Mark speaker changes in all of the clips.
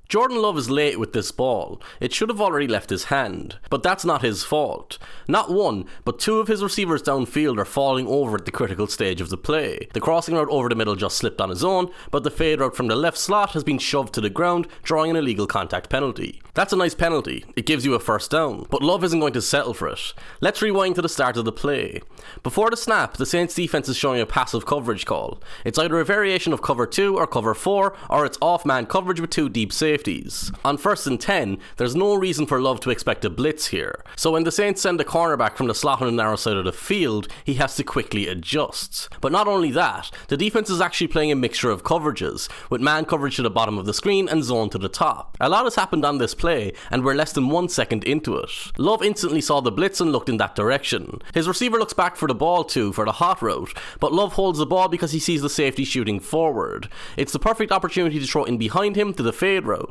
Speaker 1: Jordan Love is late with this ball. It should have already left his hand, but that's not his fault. Not one, but two of his receivers downfield are falling over at the critical stage of the play. The crossing route over the middle just slipped on his own, but the fade route from the left slot has been shoved to the ground, drawing an illegal contact penalty. That's a nice penalty. It gives you a first down, but Love isn't going to settle for it. Let's rewind to the start of the play. Before the snap, the Saints defense is showing a passive coverage call. It's either a variation of cover 2 or cover 4, or it's off-man coverage with two deep safeties. On 1st and 10, there's no reason for Love to expect a blitz here. So when the Saints send a cornerback from the slot on the narrow side of the field, he has to quickly adjust. But not only that, the defense is actually playing a mixture of coverages, with man coverage to the bottom of the screen and zone to the top. A lot has happened on this play, and we're less than 1 second into it. Love instantly saw the blitz and looked in that direction. His receiver looks back for the ball too, for the hot route, but Love holds the ball because he sees the safety shooting forward. It's the perfect opportunity to throw in behind him to the fade route.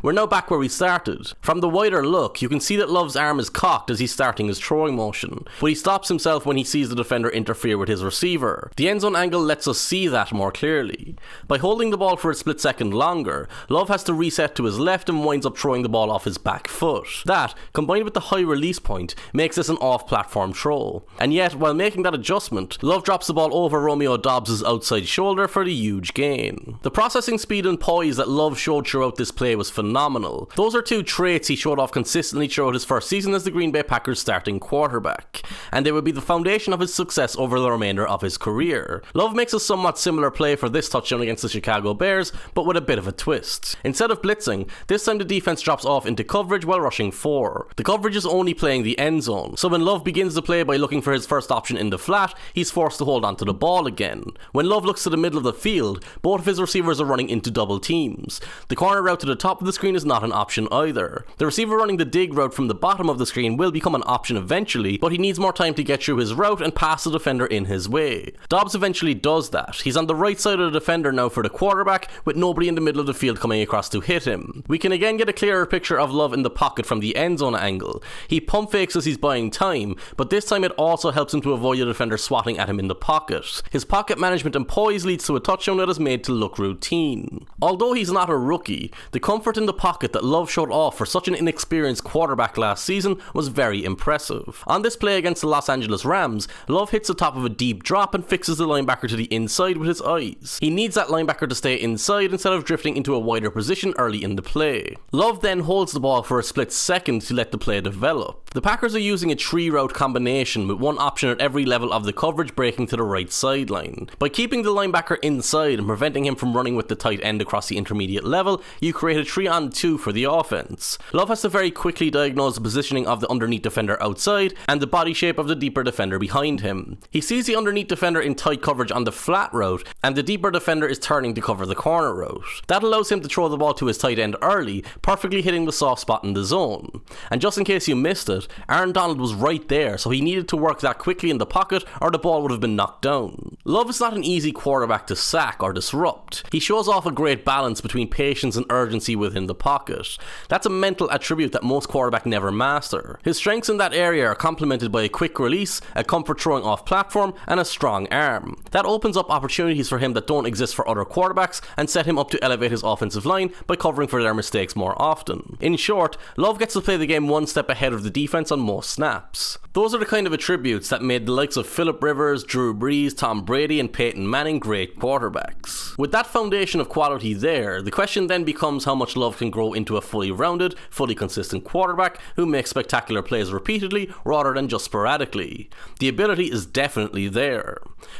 Speaker 1: We're now back where we started. From the wider look, you can see that Love's arm is cocked as he's starting his throwing motion, but he stops himself when he sees the defender interfere with his receiver. The end zone angle lets us see that more clearly. By holding the ball for a split second longer, Love has to reset to his left and winds up throwing the ball off his back foot. That, combined with the high release point, makes this an off-platform throw. And yet, while making that adjustment, Love drops the ball over Romeo Dobbs' outside shoulder for the huge gain. The processing speed and poise that Love showed throughout this play was phenomenal. Those are two traits he showed off consistently throughout his first season as the Green Bay Packers starting quarterback, and they would be the foundation of his success over the remainder of his career. Love makes a somewhat similar play for this touchdown against the Chicago Bears, but with a bit of a twist. Instead of blitzing, this time the defense drops off into coverage while rushing 4. The coverage is only playing the end zone, so when Love begins the play by looking for his first option in the flat, he's forced to hold onto the ball again. When Love looks to the middle of the field, both of his receivers are running into double teams. The corner route to the top of the screen is not an option either. The receiver running the dig route from the bottom of the screen will become an option eventually, but he needs more time to get through his route and pass the defender in his way. Dobbs eventually does that. He's on the right side of the defender now for the quarterback, with nobody in the middle of the field coming across to hit him. We can again get a clearer picture of Love in the pocket from the end zone angle. He pump fakes as he's buying time, but this time it also helps him to avoid the defender swatting at him in the pocket. His pocket management and poise leads to a touchdown that is made to look routine. Although he's not a rookie, the comfort in the pocket that Love showed off for such an inexperienced quarterback last season was very impressive. On this play against the Los Angeles Rams, Love hits the top of a deep drop and fixes the linebacker to the inside with his eyes. He needs that linebacker to stay inside instead of drifting into a wider position early in the play. Love then holds the ball for a split second to let the play develop. The Packers are using a 3-route combination with one option at every level of the coverage breaking to the right sideline. By keeping the linebacker inside and preventing him from running with the tight end across the intermediate level, you create a 3-on-2 for the offense. Love has to very quickly diagnose the positioning of the underneath defender outside and the body shape of the deeper defender behind him. He sees the underneath defender in tight coverage on the flat route, and the deeper defender is turning to cover the corner route. That allows him to throw the ball to his tight end early, perfectly hitting the soft spot in the zone. And just in case you missed it, Aaron Donald was right there, so he needed to work that quickly in the pocket or the ball would have been knocked down. Love is not an easy quarterback to sack or disrupt. He shows off a great balance between patience and urgency within the pocket. That's a mental attribute that most quarterbacks never master. His strengths in that area are complemented by a quick release, a comfort throwing off platform, and a strong arm. That opens up opportunities for him that don't exist for other quarterbacks and set him up to elevate his offensive line by covering for their mistakes more often. In short, Love gets to play the game one step ahead of the defense on most snaps. Those are the kind of attributes that made the likes of Phillip Rivers, Drew Brees, Tom Brady, and Peyton Manning great quarterbacks. With that foundation of quality there, the question then becomes how much Love can grow into a fully rounded, fully consistent quarterback who makes spectacular plays repeatedly rather than just sporadically. The ability is definitely there.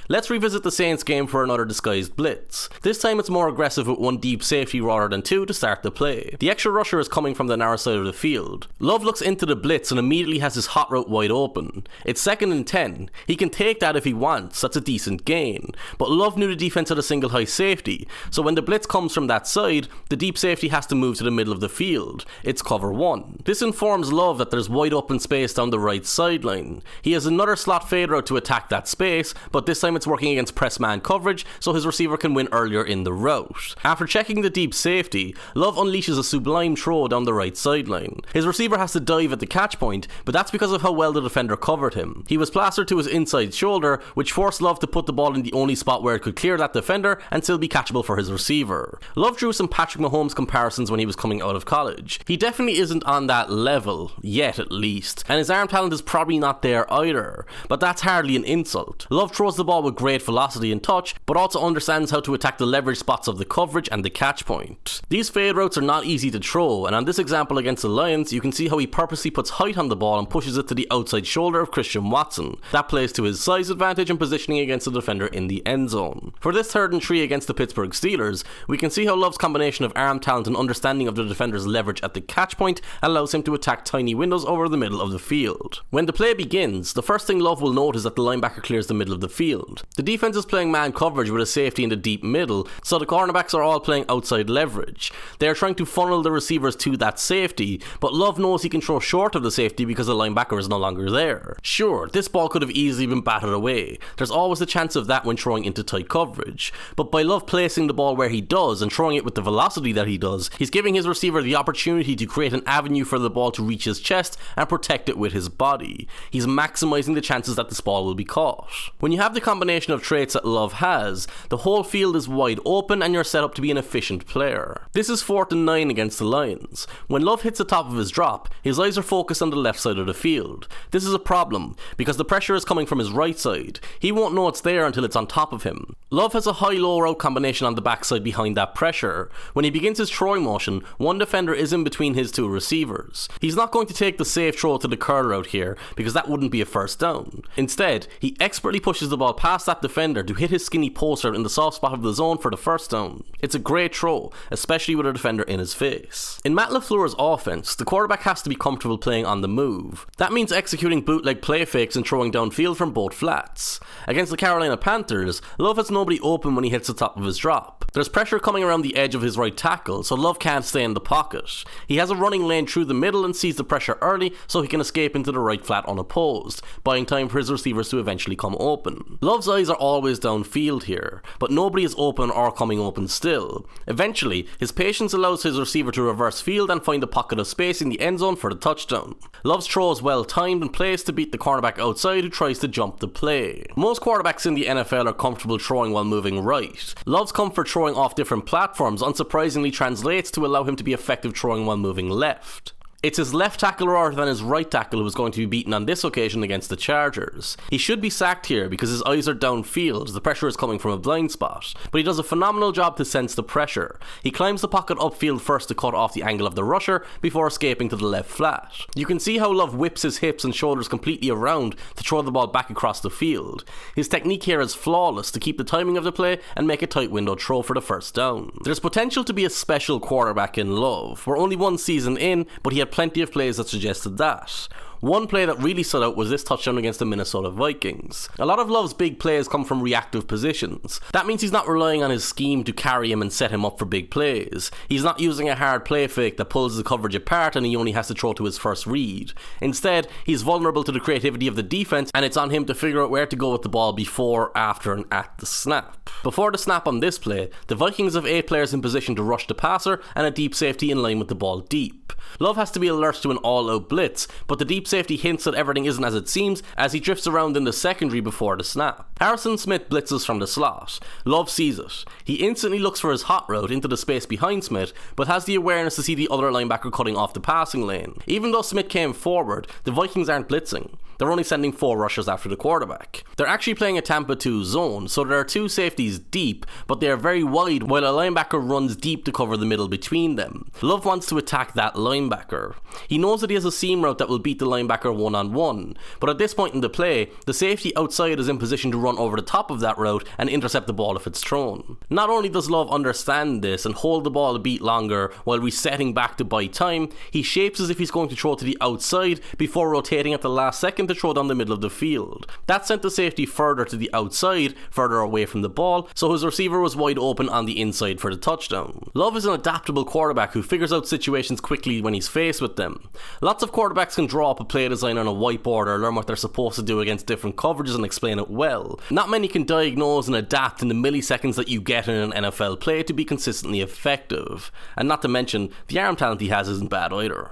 Speaker 1: Let's revisit the Saints game for another disguised blitz. This time it's more aggressive with one deep safety rather than two to start the play. The extra rusher is coming from the narrow side of the field. Love looks into the blitz and immediately has his hot route wide open. It's 2nd and 10. He can take that if he wants, that's a decent gain. But Love knew the defense had a single high safety, so when the blitz comes from that side, the deep safety has to move to the middle of the field. It's cover 1. This informs Love that there's wide open space down the right sideline. He has another slot fade route to attack that space, but this this time it's working against press man coverage, so his receiver can win earlier in the route. After checking the deep safety, Love unleashes a sublime throw down the right sideline. His receiver has to dive at the catch point, but that's because of how well the defender covered him. He was plastered to his inside shoulder, which forced Love to put the ball in the only spot where it could clear that defender and still be catchable for his receiver. Love drew some Patrick Mahomes comparisons when he was coming out of college. He definitely isn't on that level, yet at least, and his arm talent is probably not there either, but that's hardly an insult. Love throws the ball with great velocity and touch, but also understands how to attack the leverage spots of the coverage and the catch point. These fade routes are not easy to throw, and on this example against the Lions, you can see how he purposely puts height on the ball and pushes it to the outside shoulder of Christian Watson. That plays to his size advantage and positioning against the defender in the end zone. For this 3rd and 3 against the Pittsburgh Steelers, we can see how Love's combination of arm talent and understanding of the defender's leverage at the catch point allows him to attack tiny windows over the middle of the field. When the play begins, the first thing Love will note is that the linebacker clears the middle of the field. The defense is playing man coverage with a safety in the deep middle, so the cornerbacks are all playing outside leverage. They are trying to funnel the receivers to that safety, but Love knows he can throw short of the safety because the linebacker is no longer there. Sure, this ball could have easily been batted away. There's always a chance of that when throwing into tight coverage, but by Love placing the ball where he does and throwing it with the velocity that he does, he's giving his receiver the opportunity to create an avenue for the ball to reach his chest and protect it with his body. He's maximizing the chances that this ball will be caught. When you have the combination of traits that Love has, the whole field is wide open and you're set up to be an efficient player. This is 4th and 9 against the Lions. When Love hits the top of his drop, his eyes are focused on the left side of the field. This is a problem, because the pressure is coming from his right side. He won't know it's there until it's on top of him. Love has a high-low route combination on the backside behind that pressure. When he begins his throwing motion, one defender is in between his two receivers. He's not going to take the safe throw to the curl route here, because that wouldn't be a first down. Instead, he expertly pushes the ball past that defender to hit his skinny poster in the soft spot of the zone for the first down. It's a great throw, especially with a defender in his face. In Matt LaFleur's offense, the quarterback has to be comfortable playing on the move. That means executing bootleg play fakes and throwing downfield from both flats. Against the Carolina Panthers, Love has nobody open when he hits the top of his drop. There's pressure coming around the edge of his right tackle, so Love can't stay in the pocket. He has a running lane through the middle and sees the pressure early so he can escape into the right flat unopposed, buying time for his receivers to eventually come open. Love's eyes are always downfield here, but nobody is open or coming open still. Eventually, his patience allows his receiver to reverse field and find a pocket of space in the end zone for the touchdown. Love's throw is well timed and plays to beat the cornerback outside who tries to jump the play. Most quarterbacks in the NFL are comfortable throwing while moving right. Love's comfort throwing off different platforms unsurprisingly translates to allow him to be effective throwing while moving left. It's his left tackle rather than his right tackle who is going to be beaten on this occasion against the Chargers. He should be sacked here because his eyes are downfield, the pressure is coming from a blind spot, but he does a phenomenal job to sense the pressure. He climbs the pocket upfield first to cut off the angle of the rusher before escaping to the left flat. You can see how Love whips his hips and shoulders completely around to throw the ball back across the field. His technique here is flawless to keep the timing of the play and make a tight window throw for the first down. There's potential to be a special quarterback in Love. We're only one season in, but he had plenty of plays that suggested that. One play that really stood out was this touchdown against the Minnesota Vikings. A lot of Love's big plays come from reactive positions. That means he's not relying on his scheme to carry him and set him up for big plays. He's not using a hard play fake that pulls the coverage apart and he only has to throw to his first read. Instead, he's vulnerable to the creativity of the defense and it's on him to figure out where to go with the ball before, after and at the snap. Before the snap on this play, the Vikings have 8 players in position to rush the passer and a deep safety in line with the ball deep. Love has to be alert to an all-out blitz, but the deep safety hints that everything isn't as it seems as he drifts around in the secondary before the snap. Harrison Smith blitzes from the slot. Love sees it. He instantly looks for his hot route into the space behind Smith, but has the awareness to see the other linebacker cutting off the passing lane. Even though Smith came forward, the Vikings aren't blitzing. They're only sending 4 rushers after the quarterback. They're actually playing a Tampa 2 zone, so there are 2 safeties deep, but they are very wide while a linebacker runs deep to cover the middle between them. Love wants to attack that linebacker. He knows that he has a seam route that will beat the linebacker one-on-one, but at this point in the play, the safety outside is in position to run over the top of that route and intercept the ball if it's thrown. Not only does Love understand this and hold the ball a beat longer while resetting back to buy time, he shapes as if he's going to throw to the outside before rotating at the last second to to throw down the middle of the field. That sent the safety further to the outside, further away from the ball, so his receiver was wide open on the inside for the touchdown. Love is an adaptable quarterback who figures out situations quickly when he's faced with them. Lots of quarterbacks can draw up a play design on a whiteboard or learn what they're supposed to do against different coverages and explain it well. Not many can diagnose and adapt in the milliseconds that you get in an NFL play to be consistently effective. And not to mention, the arm talent he has isn't bad either.